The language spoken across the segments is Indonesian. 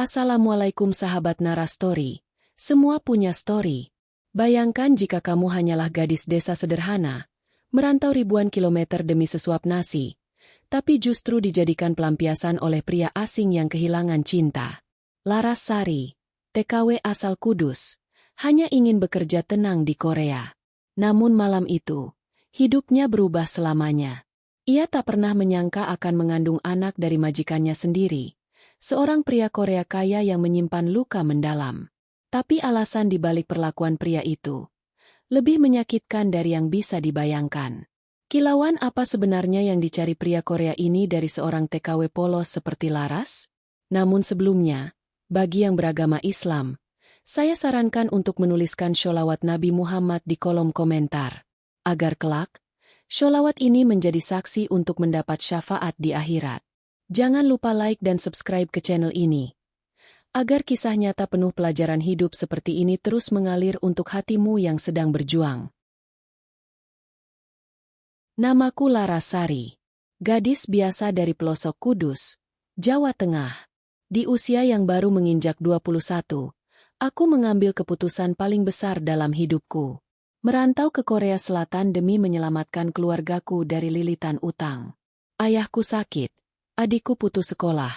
Assalamualaikum sahabat Narastori. Semua punya story. Bayangkan jika kamu hanyalah gadis desa sederhana, merantau ribuan kilometer demi sesuap nasi, tapi justru dijadikan pelampiasan oleh pria asing yang kehilangan cinta. Laras Sari, TKW asal Kudus, hanya ingin bekerja tenang di Korea. Namun malam itu, hidupnya berubah selamanya. Ia tak pernah menyangka akan mengandung anak dari majikannya sendiri, seorang pria Korea kaya yang menyimpan luka mendalam. Tapi alasan dibalik perlakuan pria itu lebih menyakitkan dari yang bisa dibayangkan. Kilauan apa sebenarnya yang dicari pria Korea ini dari seorang TKW polos seperti Laras? Namun sebelumnya, bagi yang beragama Islam, saya sarankan untuk menuliskan sholawat Nabi Muhammad di kolom komentar, agar kelak, sholawat ini menjadi saksi untuk mendapat syafaat di akhirat. Jangan lupa like dan subscribe ke channel ini, agar kisah nyata penuh pelajaran hidup seperti ini terus mengalir untuk hatimu yang sedang berjuang. Namaku Laras Sari, gadis biasa dari pelosok Kudus, Jawa Tengah. Di usia yang baru menginjak 21, aku mengambil keputusan paling besar dalam hidupku. Merantau ke Korea Selatan demi menyelamatkan keluargaku dari lilitan utang. Ayahku sakit, adikku putus sekolah,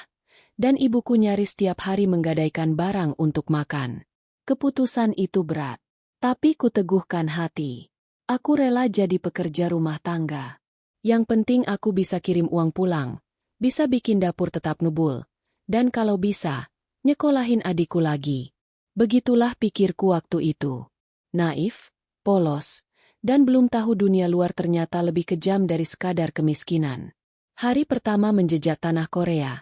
dan ibuku nyaris setiap hari menggadaikan barang untuk makan. Keputusan itu berat, tapi kuteguhkan hati. Aku rela jadi pekerja rumah tangga. Yang penting aku bisa kirim uang pulang, bisa bikin dapur tetap ngebul, dan kalau bisa, nyekolahin adikku lagi. Begitulah pikirku waktu itu. Naif, polos, dan belum tahu dunia luar ternyata lebih kejam dari sekadar kemiskinan. Hari pertama menjejak tanah Korea,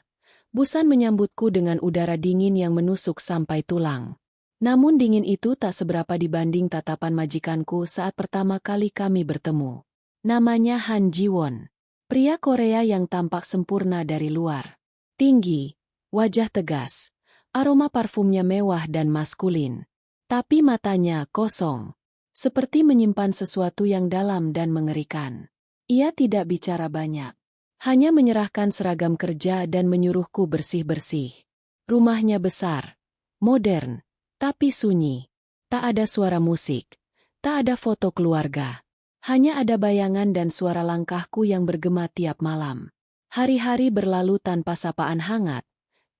Busan menyambutku dengan udara dingin yang menusuk sampai tulang. Namun dingin itu tak seberapa dibanding tatapan majikanku saat pertama kali kami bertemu. Namanya Han Ji-won, pria Korea yang tampak sempurna dari luar. Tinggi, wajah tegas, aroma parfumnya mewah dan maskulin. Tapi matanya kosong, seperti menyimpan sesuatu yang dalam dan mengerikan. Ia tidak bicara banyak, hanya menyerahkan seragam kerja dan menyuruhku bersih-bersih. Rumahnya besar, modern, tapi sunyi. Tak ada suara musik, tak ada foto keluarga. Hanya ada bayangan dan suara langkahku yang bergema tiap malam. Hari-hari berlalu tanpa sapaan hangat,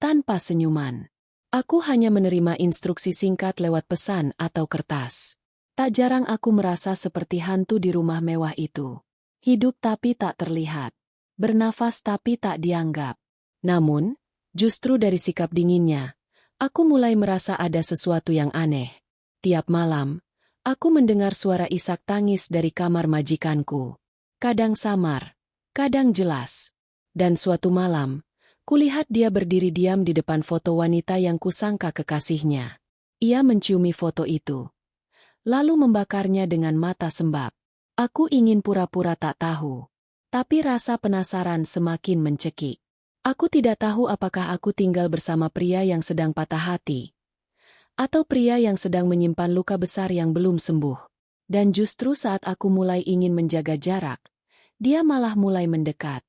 tanpa senyuman. Aku hanya menerima instruksi singkat lewat pesan atau kertas. Tak jarang aku merasa seperti hantu di rumah mewah itu. Hidup tapi tak terlihat. Bernafas tapi tak dianggap. Namun, justru dari sikap dinginnya, aku mulai merasa ada sesuatu yang aneh. Tiap malam, aku mendengar suara isak tangis dari kamar majikanku. Kadang samar, kadang jelas. Dan suatu malam, kulihat dia berdiri diam di depan foto wanita yang kusangka kekasihnya. Ia menciumi foto itu, lalu membakarnya dengan mata sembab. Aku ingin pura-pura tak tahu. Tapi rasa penasaran semakin mencekik. Aku tidak tahu apakah aku tinggal bersama pria yang sedang patah hati, atau pria yang sedang menyimpan luka besar yang belum sembuh. Dan justru saat aku mulai ingin menjaga jarak, dia malah mulai mendekat.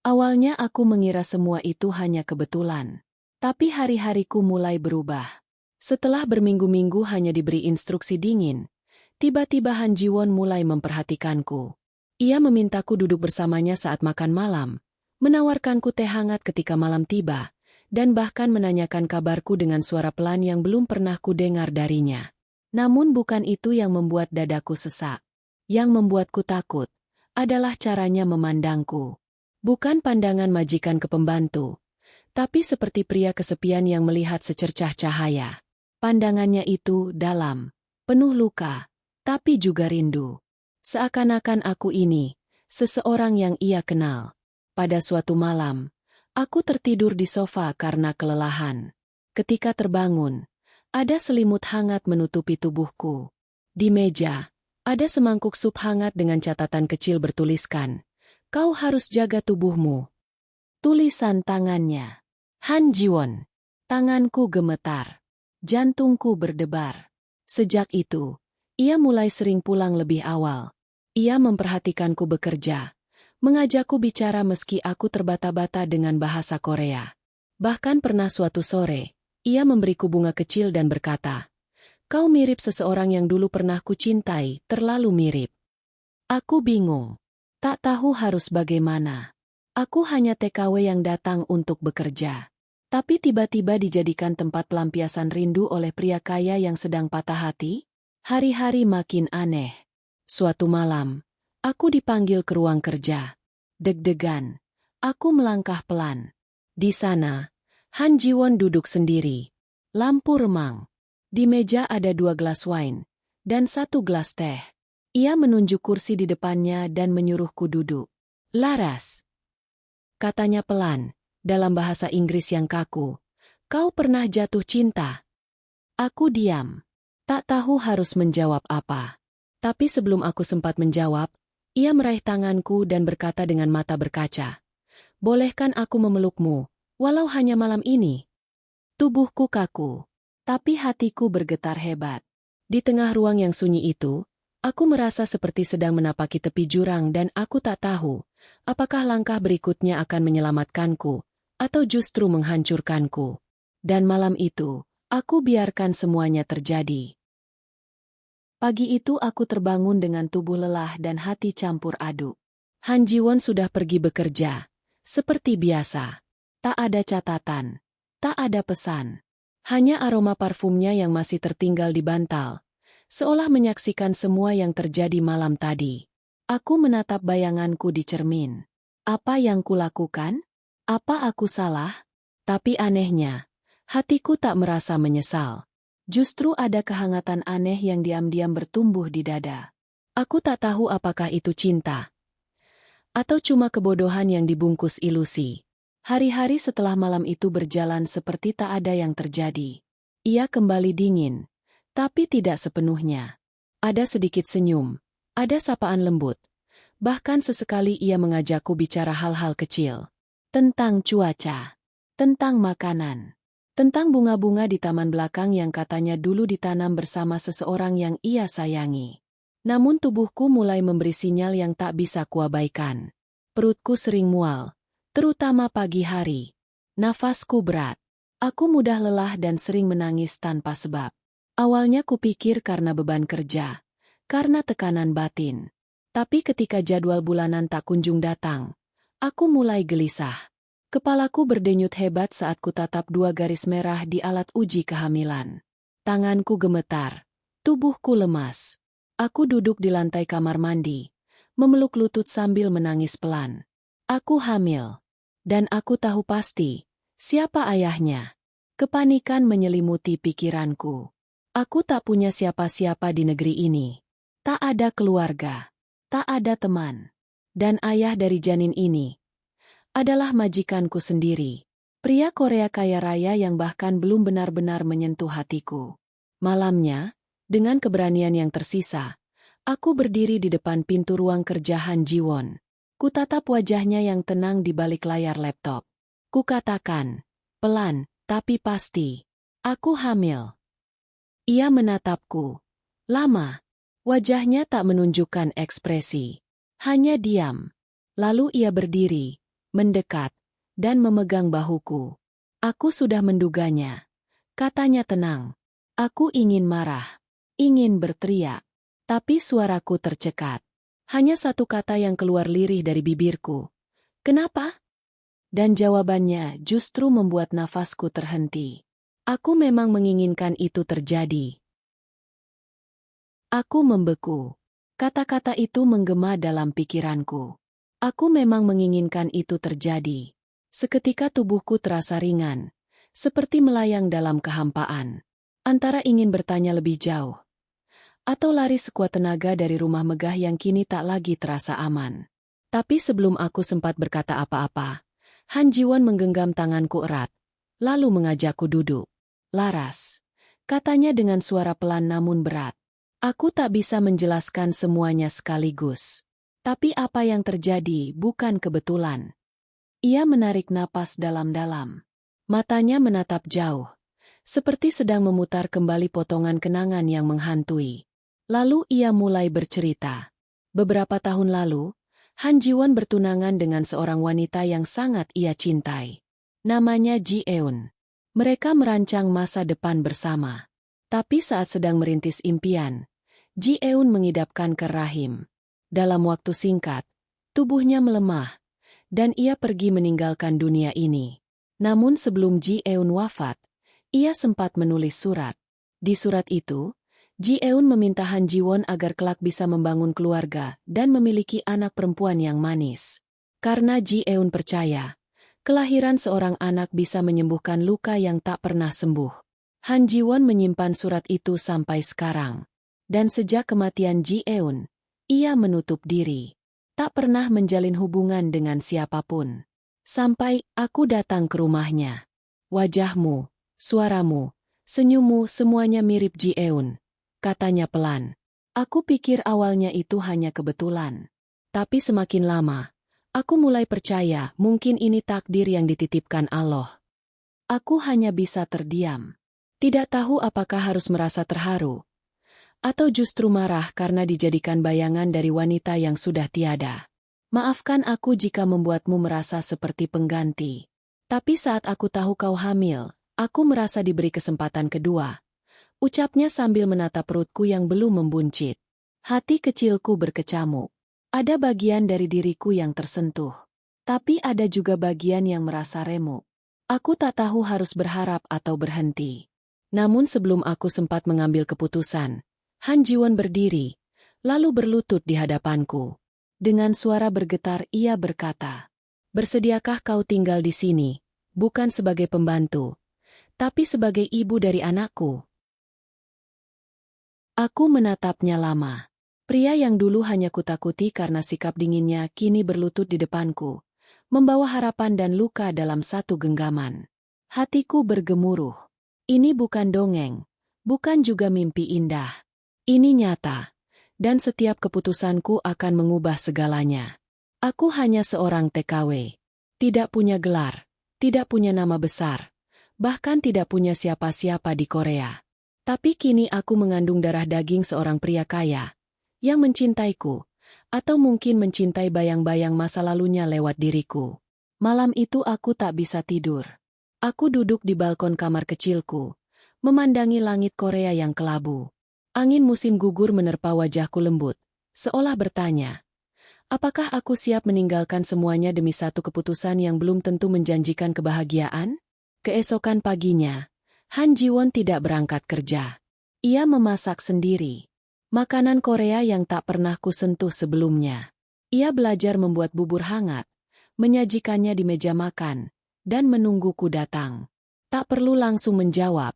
Awalnya aku mengira semua itu hanya kebetulan. Tapi hari-hariku mulai berubah. Setelah berminggu-minggu hanya diberi instruksi dingin, tiba-tiba Han Ji-won mulai memperhatikanku. Ia memintaku duduk bersamanya saat makan malam, menawarkanku teh hangat ketika malam tiba, dan bahkan menanyakan kabarku dengan suara pelan yang belum pernah kudengar darinya. Namun bukan itu yang membuat dadaku sesak. Yang membuatku takut adalah caranya memandangku. Bukan pandangan majikan ke pembantu, tapi seperti pria kesepian yang melihat secercah cahaya. Pandangannya itu dalam, penuh luka, tapi juga rindu. Seakan-akan aku ini, seseorang yang ia kenal. Pada suatu malam, aku tertidur di sofa karena kelelahan. Ketika terbangun, ada selimut hangat menutupi tubuhku. Di meja, ada semangkuk sup hangat dengan catatan kecil bertuliskan, "Kau harus jaga tubuhmu." Tulisan tangannya. Han Ji-won. Tanganku gemetar. Jantungku berdebar. Sejak itu, ia mulai sering pulang lebih awal. Ia memperhatikanku bekerja, mengajakku bicara meski aku terbata-bata dengan bahasa Korea. Bahkan pernah suatu sore, ia memberiku bunga kecil dan berkata, "Kau mirip seseorang yang dulu pernah kucintai, terlalu mirip." Aku bingung. Tak tahu harus bagaimana. Aku hanya TKW yang datang untuk bekerja. Tapi tiba-tiba dijadikan tempat pelampiasan rindu oleh pria kaya yang sedang patah hati? Hari-hari makin aneh. Suatu malam, aku dipanggil ke ruang kerja. Deg-degan. Aku melangkah pelan. Di sana, Han Ji-won duduk sendiri. Lampu remang. Di meja ada 2 gelas wine dan 1 gelas teh. Ia menunjuk kursi di depannya dan menyuruhku duduk. "Laras," katanya pelan, dalam bahasa Inggris yang kaku, "kau pernah jatuh cinta?" Aku diam. Tak tahu harus menjawab apa. Tapi sebelum aku sempat menjawab, ia meraih tanganku dan berkata dengan mata berkaca, "Bolehkan aku memelukmu, walau hanya malam ini?" Tubuhku kaku, tapi hatiku bergetar hebat. Di tengah ruang yang sunyi itu, aku merasa seperti sedang menapaki tepi jurang dan aku tak tahu, apakah langkah berikutnya akan menyelamatkanku, atau justru menghancurkanku. Dan malam itu, aku biarkan semuanya terjadi. Pagi itu aku terbangun dengan tubuh lelah dan hati campur aduk. Han Ji-won sudah pergi bekerja. Seperti biasa. Tak ada catatan. Tak ada pesan. Hanya aroma parfumnya yang masih tertinggal di bantal. Seolah menyaksikan semua yang terjadi malam tadi. Aku menatap bayanganku di cermin. Apa yang kulakukan? Apa aku salah? Tapi anehnya, hatiku tak merasa menyesal. Justru ada kehangatan aneh yang diam-diam bertumbuh di dada. Aku tak tahu apakah itu cinta, atau cuma kebodohan yang dibungkus ilusi. Hari-hari setelah malam itu berjalan seperti tak ada yang terjadi. Ia kembali dingin, tapi tidak sepenuhnya. Ada sedikit senyum, ada sapaan lembut. Bahkan sesekali ia mengajakku bicara hal-hal kecil. Tentang cuaca, tentang makanan, tentang bunga-bunga di taman belakang yang katanya dulu ditanam bersama seseorang yang ia sayangi. Namun tubuhku mulai memberi sinyal yang tak bisa kuabaikan. Perutku sering mual, terutama pagi hari. Nafasku berat. Aku mudah lelah dan sering menangis tanpa sebab. Awalnya kupikir karena beban kerja, karena tekanan batin. Tapi ketika jadwal bulanan tak kunjung datang, aku mulai gelisah. Kepalaku berdenyut hebat saat kutatap 2 garis merah di alat uji kehamilan. Tanganku gemetar, tubuhku lemas. Aku duduk di lantai kamar mandi, memeluk lutut sambil menangis pelan. Aku hamil. Dan aku tahu pasti, siapa ayahnya. Kepanikan menyelimuti pikiranku. Aku tak punya siapa-siapa di negeri ini. Tak ada keluarga. Tak ada teman. Dan ayah dari janin ini adalah majikanku sendiri. Pria Korea kaya raya yang bahkan belum benar-benar menyentuh hatiku. Malamnya, dengan keberanian yang tersisa, aku berdiri di depan pintu ruang kerja Han Ji-won. Kutatap wajahnya yang tenang di balik layar laptop. Kukatakan, pelan, tapi pasti, aku hamil. Ia menatapku. Lama. Wajahnya tak menunjukkan ekspresi. Hanya diam. Lalu ia berdiri, mendekat, dan memegang bahuku. Aku sudah menduganya. Katanya tenang. Aku ingin marah. Ingin berteriak. Tapi suaraku tercekat. Hanya satu kata yang keluar lirih dari bibirku. Kenapa? Dan jawabannya justru membuat nafasku terhenti. Aku memang menginginkan itu terjadi. Aku membeku. Kata-kata itu menggema dalam pikiranku. Aku memang menginginkan itu terjadi. Seketika tubuhku terasa ringan, seperti melayang dalam kehampaan. Antara ingin bertanya lebih jauh, atau lari sekuat tenaga dari rumah megah yang kini tak lagi terasa aman. Tapi sebelum aku sempat berkata apa-apa, Han Ji-won menggenggam tanganku erat, lalu mengajakku duduk. "Laras," katanya dengan suara pelan namun berat. Aku tak bisa menjelaskan semuanya sekaligus. Tapi apa yang terjadi bukan kebetulan. Ia menarik napas dalam-dalam. Matanya menatap jauh, seperti sedang memutar kembali potongan kenangan yang menghantui. Lalu ia mulai bercerita. Beberapa tahun lalu, Han Ji-won bertunangan dengan seorang wanita yang sangat ia cintai. Namanya Ji Eun. Mereka merancang masa depan bersama. Tapi saat sedang merintis impian, Ji Eun mengidapkan ke rahim. Dalam waktu singkat, tubuhnya melemah, dan ia pergi meninggalkan dunia ini. Namun sebelum Ji Eun wafat, ia sempat menulis surat. Di surat itu, Ji Eun meminta Han Ji-won agar kelak bisa membangun keluarga dan memiliki anak perempuan yang manis. Karena Ji Eun percaya, kelahiran seorang anak bisa menyembuhkan luka yang tak pernah sembuh. Han Ji-won menyimpan surat itu sampai sekarang. Dan sejak kematian Ji Eun, ia menutup diri. Tak pernah menjalin hubungan dengan siapapun. Sampai aku datang ke rumahnya. Wajahmu, suaramu, senyummu semuanya mirip Ji Eun, katanya pelan. Aku pikir awalnya itu hanya kebetulan. Tapi semakin lama, aku mulai percaya mungkin ini takdir yang dititipkan Allah. Aku hanya bisa terdiam. Tidak tahu apakah harus merasa terharu, atau justru marah karena dijadikan bayangan dari wanita yang sudah tiada. Maafkan aku jika membuatmu merasa seperti pengganti. Tapi saat aku tahu kau hamil, aku merasa diberi kesempatan kedua. Ucapnya sambil menatap perutku yang belum membuncit. Hati kecilku berkecamuk. Ada bagian dari diriku yang tersentuh. Tapi ada juga bagian yang merasa remuk. Aku tak tahu harus berharap atau berhenti. Namun sebelum aku sempat mengambil keputusan, Han Ji-won berdiri, lalu berlutut di hadapanku. Dengan suara bergetar ia berkata, "Bersediakah kau tinggal di sini, bukan sebagai pembantu, tapi sebagai ibu dari anakku?" Aku menatapnya lama. Pria yang dulu hanya kutakuti karena sikap dinginnya kini berlutut di depanku, membawa harapan dan luka dalam satu genggaman. Hatiku bergemuruh. Ini bukan dongeng, bukan juga mimpi indah. Ini nyata. Dan setiap keputusanku akan mengubah segalanya. Aku hanya seorang TKW. Tidak punya gelar, tidak punya nama besar, bahkan tidak punya siapa-siapa di Korea. Tapi kini aku mengandung darah daging seorang pria kaya, yang mencintaiku, atau mungkin mencintai bayang-bayang masa lalunya lewat diriku. Malam itu aku tak bisa tidur. Aku duduk di balkon kamar kecilku, memandangi langit Korea yang kelabu. Angin musim gugur menerpa wajahku lembut, seolah bertanya, apakah aku siap meninggalkan semuanya demi satu keputusan yang belum tentu menjanjikan kebahagiaan? Keesokan paginya, Han Ji-won tidak berangkat kerja. Ia memasak sendiri. Makanan Korea yang tak pernah kusentuh sebelumnya. Ia belajar membuat bubur hangat, menyajikannya di meja makan, dan menungguku datang. Tak perlu langsung menjawab,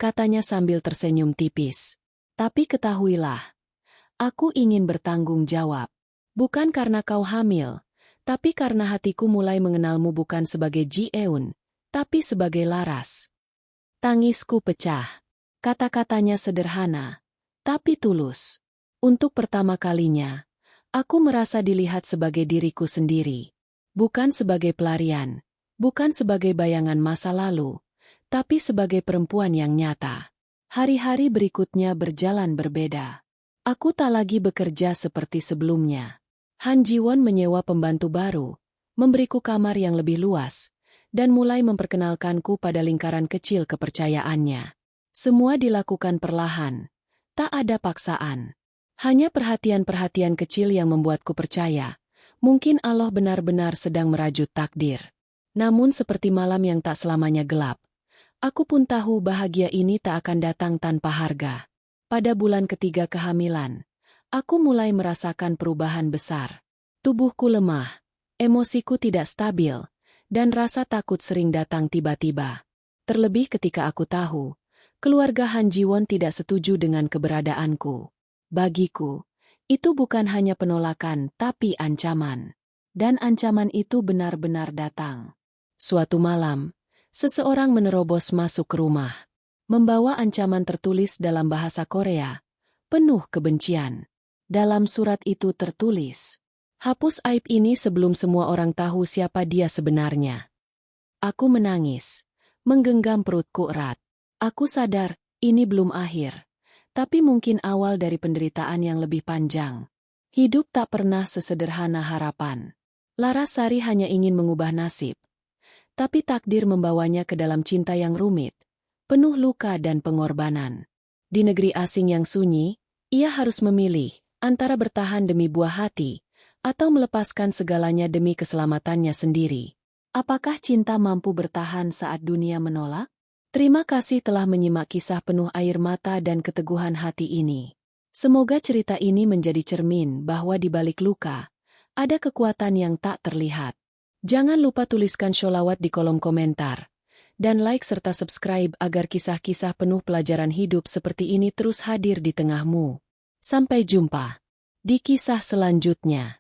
katanya sambil tersenyum tipis. Tapi ketahuilah, aku ingin bertanggung jawab. Bukan karena kau hamil, tapi karena hatiku mulai mengenalmu bukan sebagai Ji Eun, tapi sebagai Laras. Tangisku pecah. Kata-katanya sederhana, tapi tulus. Untuk pertama kalinya, aku merasa dilihat sebagai diriku sendiri. Bukan sebagai pelarian, bukan sebagai bayangan masa lalu, tapi sebagai perempuan yang nyata. Hari-hari berikutnya berjalan berbeda. Aku tak lagi bekerja seperti sebelumnya. Han Ji-won menyewa pembantu baru, memberiku kamar yang lebih luas, dan mulai memperkenalkanku pada lingkaran kecil kepercayaannya. Semua dilakukan perlahan, tak ada paksaan. Hanya perhatian-perhatian kecil yang membuatku percaya, mungkin Allah benar-benar sedang merajut takdir. Namun seperti malam yang tak selamanya gelap, aku pun tahu bahagia ini tak akan datang tanpa harga. Pada bulan ketiga kehamilan, aku mulai merasakan perubahan besar. Tubuhku lemah, emosiku tidak stabil, dan rasa takut sering datang tiba-tiba. Terlebih ketika aku tahu, keluarga Han Ji-won tidak setuju dengan keberadaanku. Bagiku, itu bukan hanya penolakan tapi ancaman. Dan ancaman itu benar-benar datang. Suatu malam, seseorang menerobos masuk ke rumah, membawa ancaman tertulis dalam bahasa Korea, penuh kebencian. Dalam surat itu tertulis, "Hapus aib ini sebelum semua orang tahu siapa dia sebenarnya." Aku menangis, menggenggam perutku erat. Aku sadar, ini belum akhir, tapi mungkin awal dari penderitaan yang lebih panjang. Hidup tak pernah sesederhana harapan. Larasari hanya ingin mengubah nasib. Tapi takdir membawanya ke dalam cinta yang rumit, penuh luka dan pengorbanan. Di negeri asing yang sunyi, ia harus memilih antara bertahan demi buah hati, atau melepaskan segalanya demi keselamatannya sendiri. Apakah cinta mampu bertahan saat dunia menolak? Terima kasih telah menyimak kisah penuh air mata dan keteguhan hati ini. Semoga cerita ini menjadi cermin bahwa di balik luka, ada kekuatan yang tak terlihat. Jangan lupa tuliskan sholawat di kolom komentar, dan like serta subscribe agar kisah-kisah penuh pelajaran hidup seperti ini terus hadir di tengahmu. Sampai jumpa di kisah selanjutnya.